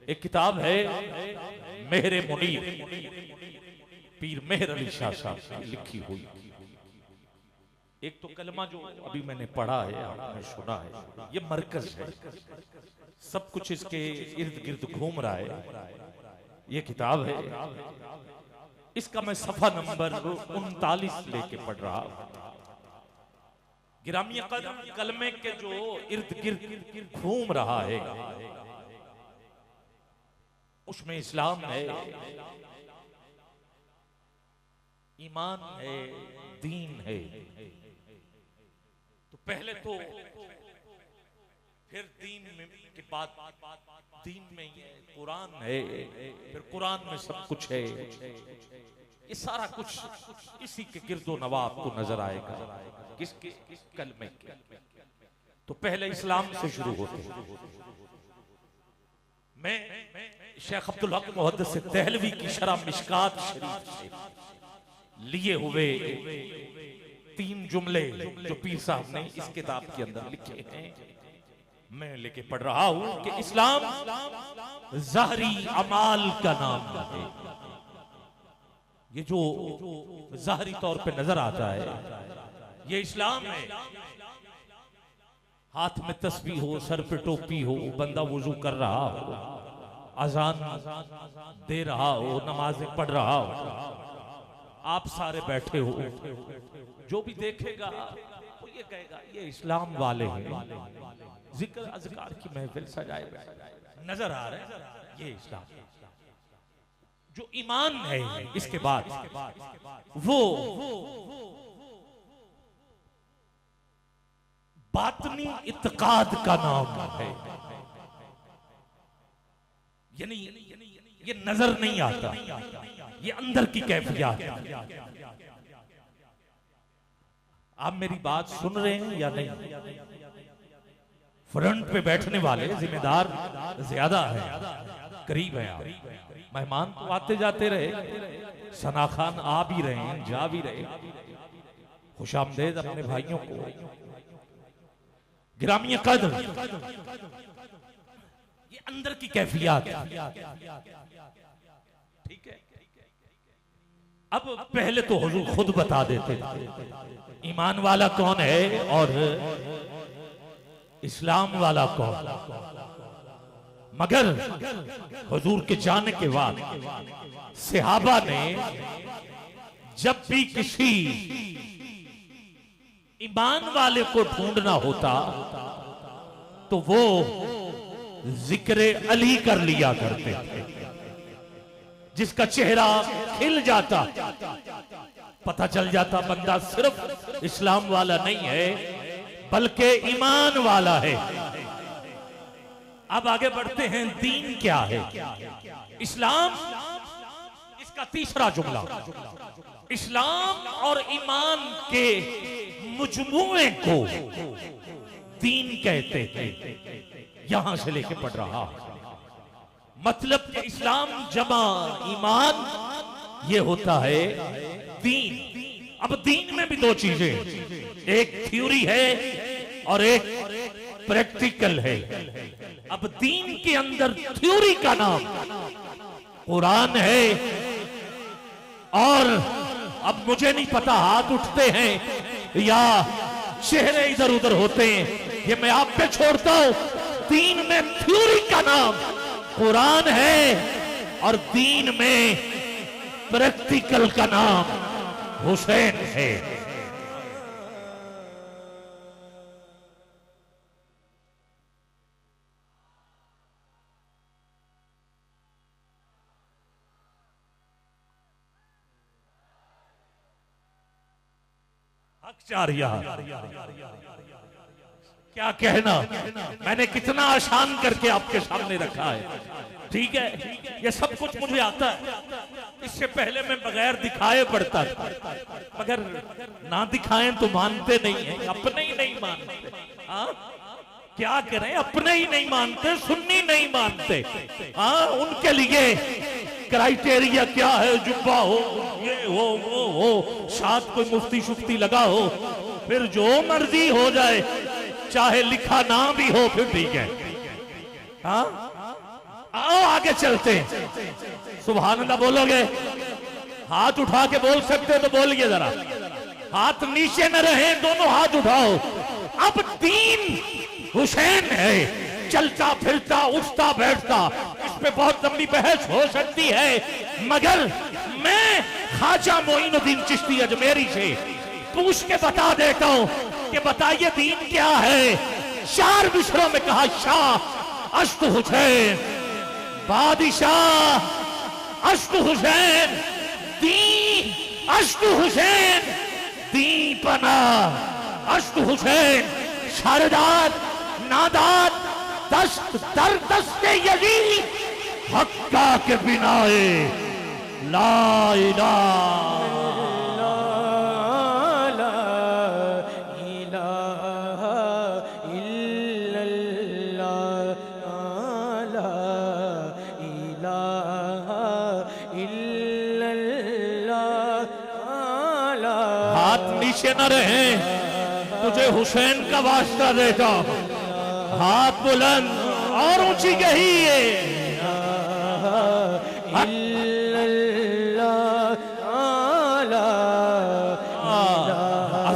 एक किताब है मेहरे मुनीर, पीर मेहर अली शाह साहब की लिखी हुई। एक तो कलमा जो अभी मैंने पढ़ा है, आपने सुना है, ये मरकज है, सब कुछ इसके इर्द गिर्द घूम रहा है। ये किताब है, इसका मैं सफा नंबर 39 लेके पढ़ रहा हूं। गिरामी कदर कलमे के जो इर्द गिर्द घूम रहा है, उसमें इस्लाम है, ईमान है, दीन है। तो पहले तो फिर दीन में के बाद दीन में ये कुरान है, फिर कुरान में सब कुछ है। ये सारा कुछ इसी के गिर्दो नवा आपको नजर आएगा। किसके? कलमे के। तो पहले इस्लाम से शुरू होते हैं। मैं शेख अब्दुल हक मुहद्दिस से दहलवी की शरह मिशकात शरीफ से लिए हुए 3 जुमले जो पीर साहब ने इस किताब के अंदर लिखे हैं, मैं लेके पढ़ रहा हूं कि इस्लाम ज़ाहरी अमाल का नाम है। ये जो ज़ाहरी तौर पे नजर आता है, ये इस्लाम है। हाथ में तस्बीह हो, सर पे टोपी हो, बंदा वुजू कर रहा हो, अजान दे रहा हो, नमाजें पढ़ रहा हो, आप सारे बैठे हो, जो भी देखेगा वो ये कहेगा ये इस्लाम वाले हैं। जिक्र अज़कार की महफिल सजाए नजर आ रहे हैं, ये इस्लाम। जो ईमान है इसके बाद वो बातनी इत्काद का नाम है। यानी ये नजर नहीं आता, ये अंदर की कैफियत। आप मेरी बात सुन रहे हैं या नहीं? फ्रंट पे बैठने वाले जिम्मेदार ज्यादा है, करीब है आप। मेहमान तो आते जाते रहे, सना खान आ भी रहे हैं, जा भी रहे। खुशामदेद अपने भाइयों को। गिरामी कदर, ये अंदर की कैफियत, ठीक है। अब पहले तो हुजूर खुद बता देते ईमान वाला कौन है और इस्लाम वाला कौन। मगर हुजूर के जाने के बाद सहाबा ने जब भी किसी ईमान वाले को ढूंढना होता तो वो जिक्र अली कर लिया करते थे, जिसका चेहरा खिल जाता, पता चल जाता बंदा सिर्फ इस्लाम वाला नहीं है बल्कि ईमान वाला है। अब आगे बढ़ते हैं, दीन क्या है? इस्लाम, इसका तीसरा जुमला, इस्लाम और ईमान के मुजमुए को दीन कहते हैं। यहां से लेके पढ़ रहा, मतलब कि इस्लाम जमा ईमान, ये होता है दीन। अब दीन में भी 2 चीजें, एक थ्योरी है और एक प्रैक्टिकल है। अब दीन के अंदर थ्योरी का नाम कुरान है, और अब मुझे नहीं पता हाथ उठते हैं या चेहरे इधर उधर होते हैं, ये मैं आप पे छोड़ता हूं। दीन में थ्योरी का नाम कुरान है और दीन में प्रैक्टिकल का नाम हुसैन है। क्या कहना, मैंने कितना आसान करके आपके सामने रखा है, ठीक है। ये सब कुछ मुझे आता है, इससे पहले मैं बगैर दिखाए पढ़ता था, मगर ना दिखाएं तो मानते नहीं है, अपने ही नहीं मानते। हाँ, क्या करें, अपने ही नहीं मानते, सुन्नी नहीं मानते। हाँ, उनके लिए क्राइटेरिया क्या है? जुब्बा हो, ये हो, वो हो, साथ कोई मुफ्ती शुफ्ती लगा हो, फिर जो मर्जी हो जाए, चाहे लिखा ना भी हो फिर ठीक है। हाँ, आओ आगे चलते हैं। सुभान अल्लाह बोलोगे? हाथ उठा के बोल सकते हो तो बोलिए जरा। हाथ नीचे न रहे, दोनों हाथ उठाओ। अब दीन हुसैन है, चलता फिरता उठता बैठता। इस पे बहुत लंबी बहस हो सकती है, मगर मैं ख्वाजा मोइनुद्दीन चिश्ती अजमेरी से पूछ के बता देता हूं कि बताइए दीन क्या है। 4 मिसरों में कहा, शाह अश्त हुसैन, बादशाह अश्त हुसैन, दी अश्त हुसैन, दी पना अश्त हुसैन, सरदार नादार दस्त दर दस्ते यजीद, हक्का के बिनाए ला इलाहा नीचे न रहे, तुझे हुसैन का वास्ता देता। हाथ बुलंद और ऊंची कहिए,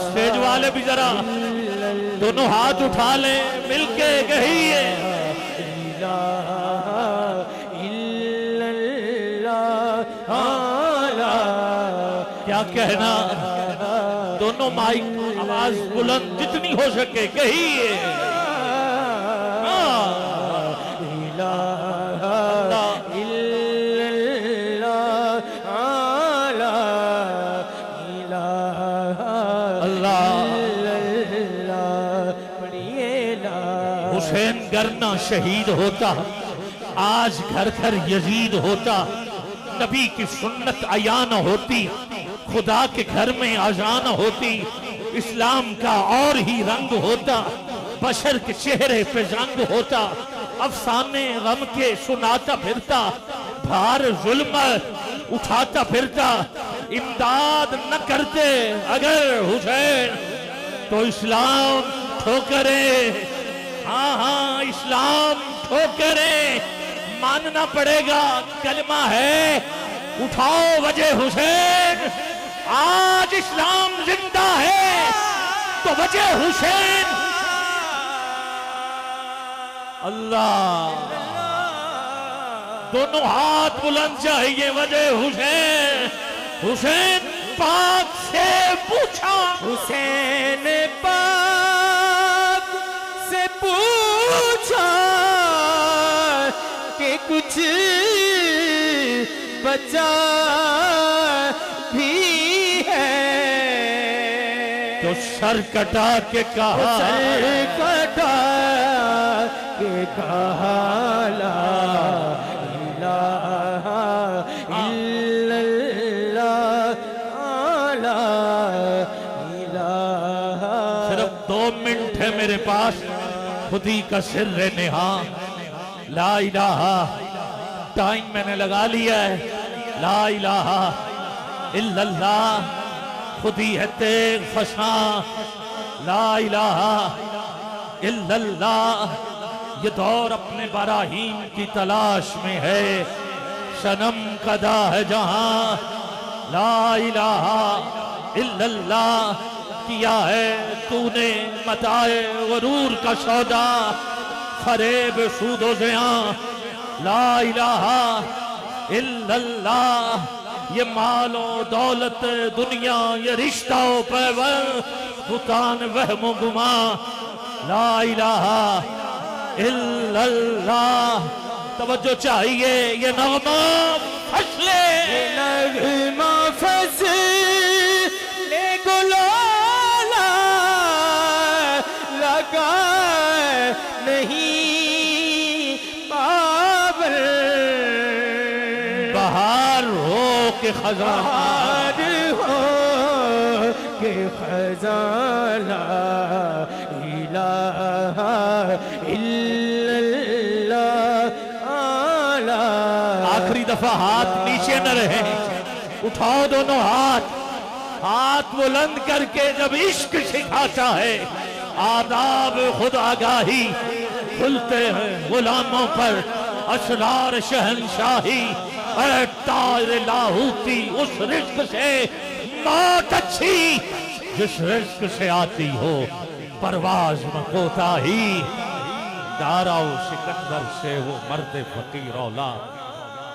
स्टेज वाले भी जरा दोनों हाथ उठा ले, मिलके कहिए क्या कहना। दोनों माइक आवाज बुलंद जितनी हो सके कहिए। हुसैन गरना शहीद होता, आज घर घर यजीद होता। नबी की सुन्नत अयान होती, खुदा के घर में अजान होती। इस्लाम का और ही रंग होता, बशर के चेहरे पे जंग होता। अफसाने गम के सुनाता फिरता, भार जुल्म उठाता फिरता। इमदाद न करते अगर हुसैन तो इस्लाम ठोकरे, हाँ हाँ इस्लाम ठोकरे। मानना पड़ेगा, कलमा है। उठाओ वजह हुसैन, आज इस्लाम जिंदा है तो वजह हुसैन। अल्लाह, दोनों हाथ बुलंद चाहिए। वजह हुसैन, हुसैन पाक से पूछा, हुसैन पाक से पूछा कि कुछ बचा भी है तो सर कटा के कहा, सर कटा के कहा ला इलाहा इल्लल्लाह ला इलाहा। सिर्फ 2 मिनट है मेरे पास, खुदी का सिर नेहा। ला इलाहा, टाइम मैंने लगा लिया है। ला इलाहा इल्लल्लाह, खुदी है तेग फसा। ला इलाहा इल्लल्लाह, ये दौर अपने बराहीन की तलाश में है। सनम कदा है जहां, ला इलाहा इल्लल्लाह। किया है तूने मताए गरूर का सौदा, फरेब सूदो ज़िया। ला इलाहा इल्लल्लाह, ये मालो दौलत दुनिया, ये रिश्ता पैवन बुतान वहमो गुमा। ला इलाहा इल्लल्लाह, तवज्जो चाहिए। ये नगमा फसले, ये नगमा फसले गुलाला लगा नहीं पावर। बहार हो के खजाना, हो के खजाना इलाहा इल्लल्लाह आला। आखिरी दफा हाथ नीचे न रहे, उठाओ दोनों हाथ। हाथ बुलंद करके जब इश्क सिखाता है, आदाब खुद आगाही खुलते हैं गुलामों पर। असरार शहनशाही, ऐ तार लाहूती, उस रिज्क से मौत अच्छी जिस रिज्क से आती हो परवाज में कोताही। दाराओ सिकंदर से वो मर्द फकीर औला,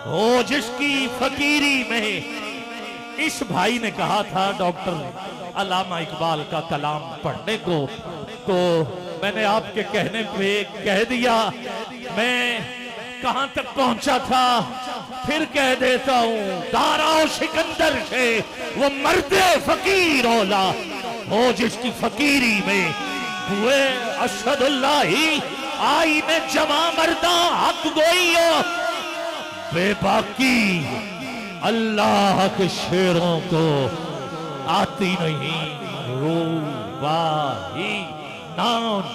वो जिसकी फकीरी में इस भाई ने कहा था डॉक्टर अल्लामा इकबाल का कलाम पढ़ने को, तो मैंने आपके कहने पे कह दिया। मैं कहां तक पहुंचा था फिर कह देता हूं। दाराओ सिकंदर से वो मर्द फकीर औला, वो जिसकी फकीरी में हुए अशदुल्लाही आई में जमा मर्दा हक गोइयो, बेबाकी अल्लाह के शेरों को आती नहीं रूबाही। ना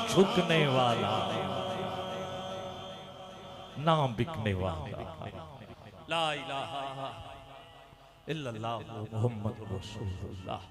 झुकने वाला ना बिकने वाला। ला इलाहा इल्लल्लाह मुहम्मद रसूलुल्लाह।